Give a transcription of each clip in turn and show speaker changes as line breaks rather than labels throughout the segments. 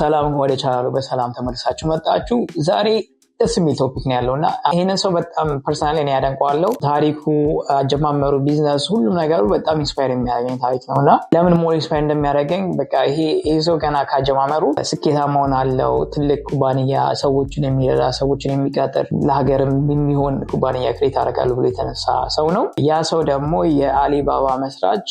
ሰላም ወደ ቻናሉ በሰላም ተመልሳችሁ መጣችሁ። ዛሬ ደስ የሚል ቶፒክ ነው ያለውና ይሄንን ሰው በጣም ፐርሰናሊ እኔ ያደንቀዋለሁ። ታሪኩ፣ አጀማመሩ፣ ቢዝነስ፣ ሁሉም ነገሩ በጣም ኢንስፓየር የሚያደርገኝ ታሪክ ነውና ለምን ሞር ኢንስፓየር እንደሚያደርገኝ በቃ ይሄ ሰው ገና ካጀማመሩ ስኬታማ ሆናለው፣ ትልቅ ኩባንያ፣ ሰዎችን የሚረዳ፣ ሰዎችን የሚቀጥር፣ ለሀገርም የሚሆን ኩባንያ ክሬት አደርጋለሁ ብሎ የተነሳ ሰው ነው። ያ ሰው ደግሞ የአሊባባ መስራች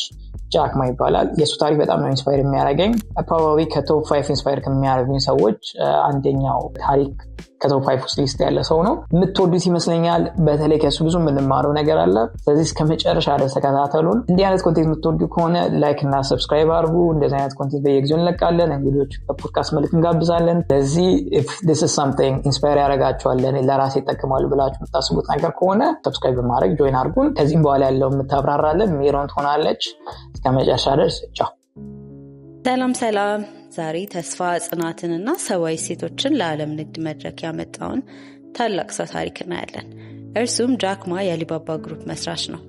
ጃክ ማ ይባላል። የሱ ታሪክ በጣም ነው ኢንስፓየር የሚያደርገኝ። ፕሮባብሊ ከቶፕ 5 ኢንስፓየር ከሚያደርጉኝ ሰዎች አንደኛው ታሪክ ከቶፕ 5 ውስጥ ሊስት ያለ ሰው ነው። የምትወዱት ይመስለኛል። በተለይ ከሱ ብዙ የምንማረው ነገር አለ። ስለዚህ እስከመጨረሻ ድረስ ተከታተሉን። እንዲህ አይነት ኮንቴንት የምትወዱ ከሆነ ላይክ እና ሰብስክራይብ አድርጉ። እንደዚህ አይነት ኮንቴንት በየጊዜው እንለቃለን። እንግዲህ በፖድካስት መልክ እንጋብዛለን። ስለዚህ if this is something ኢንስፓየር ያደርጋችኋል፣ ለራሴ ይጠቅማሉ ብላችሁ የምታስቡት ነገር ከሆነ ሰብስክራይብ በማድረግ ጆይን አድርጉን። ከዚህም በኋላ ያለው የምታብራራለን ሜሮን ትሆናለች። እስከመጨረሻ ድረስ ቻው።
ሰላም። ዛሬ ተስፋ ጽናትንና ሰዋዊ ሴቶችን ለዓለም ንግድ መድረክ ያመጣውን ታላቅ ሰው ታሪክ እናያለን። እርሱም ጃክ ማ የአሊባባ ግሩፕ መስራች ነው።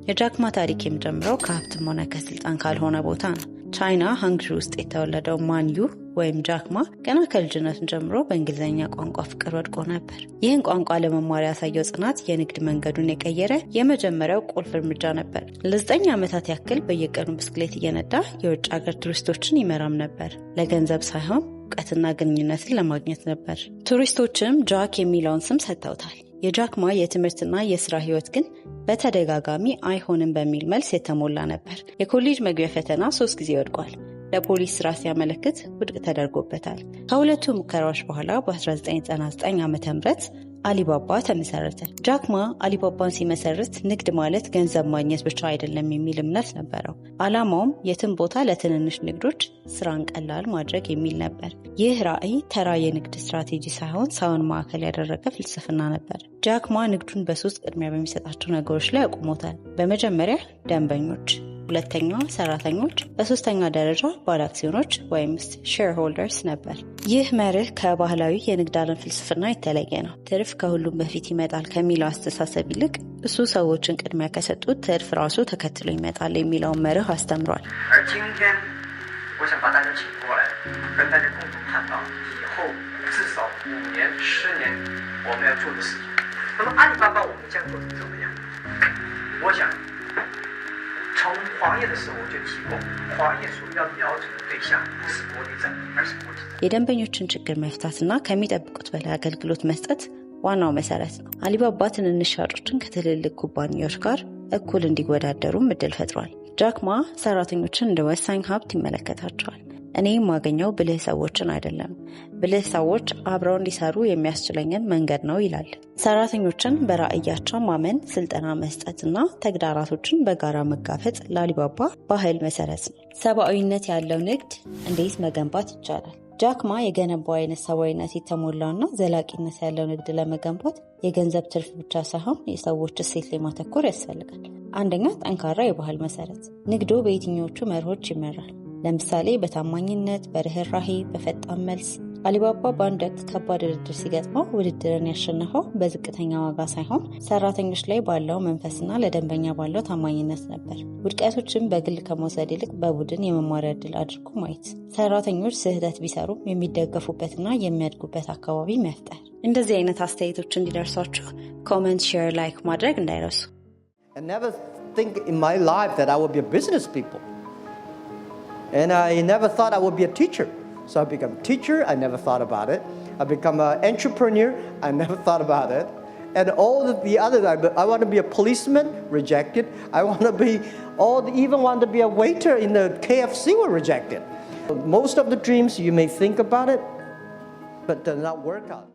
የጃክ ማ ታሪክ የሚጀምረው ከሀብትም ሆነ ከስልጣን ካልሆነ ቦታ ነው። ቻይና ሃንግሪ ውስጥ የተወለደው ማንዩ ወይም ጃክ ማ ገና ከልጅነቱን ጀምሮ በእንግሊዝኛ ቋንቋ ፍቅር ወድቆ ነበር። ይህን ቋንቋ ለመማር ያሳየው ጽናት የንግድ መንገዱን የቀየረ የመጀመሪያው ቁልፍ እርምጃ ነበር። ለ9 ዓመታት ያክል በየቀኑ ብስክሌት እየነዳ የውጭ ሀገር ቱሪስቶችን ይመራም ነበር። ለገንዘብ ሳይሆን እውቀትና ግንኙነትን ለማግኘት ነበር። ቱሪስቶችም ጃክ የሚለውን ስም ሰጥተውታል። የጃክ ማ የትምህርትና የስራ ህይወት ግን በተደጋጋሚ አይሆንም በሚል መልስ የተሞላ ነበር። የኮሌጅ መግቢያ ፈተና 3 ጊዜ ወድቋል። ለፖሊስ ስራ ሲያመለክት ውድቅ ተደርጎበታል። ከሁለቱ ሙከራዎች በኋላ በ1999 ዓ.ም አሊባባ ተመሰረተ። ጃክ ማ አሊባባን ሲመሰርት ንግድ ማለት ገንዘብ ማግኘት ብቻ አይደለም የሚል እምነት ነበረው። ዓላማውም የትም ቦታ ለትንንሽ ንግዶች ስራን ቀላል ማድረግ የሚል ነበር። ይህ ራዕይ ተራ የንግድ ስትራቴጂ ሳይሆን ሰውን ማዕከል ያደረገ ፍልስፍና ነበር። ጃክ ማ ንግዱን በ3 ቅድሚያ በሚሰጣቸው ነገሮች ላይ አቁሞታል። በመጀመሪያ ደንበኞች፣ ሁለተኛ ሰራተኞች፣ በሶስተኛ ደረጃ ባለአክሲዮኖች ወይም ሼርሆልደርስ ነበር። ይህ መርህ ከባህላዊ የንግድ ዓለም ፍልስፍና የተለየ ነው። ትርፍ ከሁሉም በፊት ይመጣል ከሚለው አስተሳሰብ ይልቅ እሱ ሰዎችን ቅድሚያ ከሰጡት ትርፍ ራሱ ተከትሎ ይመጣል የሚለውን መርህ አስተምሯል። የደንበኞችን ችግር መፍታትና ከሚጠብቁት በላይ አገልግሎት መስጠት ዋናው መሰረት ነው። አሊባባ ትንንሽ ሻጮችን ከትልልቅ ኩባንያዎች ጋር እኩል እንዲወዳደሩም እድል ፈጥሯል። ጃክ ማ ሰራተኞችን እንደ ወሳኝ ሀብት ይመለከታቸዋል። እኔ የማገኘው ብልህ ሰዎችን አይደለም፣ ብልህ ሰዎች አብረው እንዲሰሩ የሚያስችለኝን መንገድ ነው ይላል። ሰራተኞችን በራዕያቸው ማመን፣ ስልጠና መስጠትና ተግዳራቶችን በጋራ መጋፈጥ ለአሊባባ ባህል መሰረት ነው። ሰብአዊነት ያለው ንግድ እንዴት መገንባት ይቻላል? ጃክ ማ የገነባው አይነት ሰብአዊነት የተሞላውና ዘላቂነት ያለው ንግድ ለመገንባት የገንዘብ ትርፍ ብቻ ሳይሆን የሰዎች እሴት ላይ ማተኮር ያስፈልጋል። አንደኛ፣ ጠንካራ የባህል መሰረት። ንግዶ በየትኞቹ መርሆች ይመራል? ለምሳሌ በታማኝነት፣ በርህራሄ፣ በፈጣን መልስ። አሊባባ በአንድ ወቅት ከባድ ውድድር ሲገጥመው ውድድርን ያሸነፈው በዝቅተኛ ዋጋ ሳይሆን ሰራተኞች ላይ ባለው መንፈስና ለደንበኛ ባለው ታማኝነት ነበር። ውድቀቶችን በግል ከመውሰድ ይልቅ በቡድን የመማሪያ ዕድል አድርጎ ማየት። ሰራተኞች ስህተት ቢሰሩም የሚደገፉበትና የሚያድጉበት አካባቢ መፍጠር። እንደዚህ አይነት አስተያየቶች እንዲደርሷችሁ ኮሜንት፣ ሼር፣ ላይክ ማድረግ እንዳይረሱ።
I never think in my life that I would be a business people. And I never thought I would be a teacher. So I became a teacher, I never thought about it. I become an entrepreneur, I never thought about it. And all the others, I want to be a policeman, rejected. I want to be, even want to be a waiter in the KFC, were rejected. Most of the dreams, you may think about it, but they're not work out.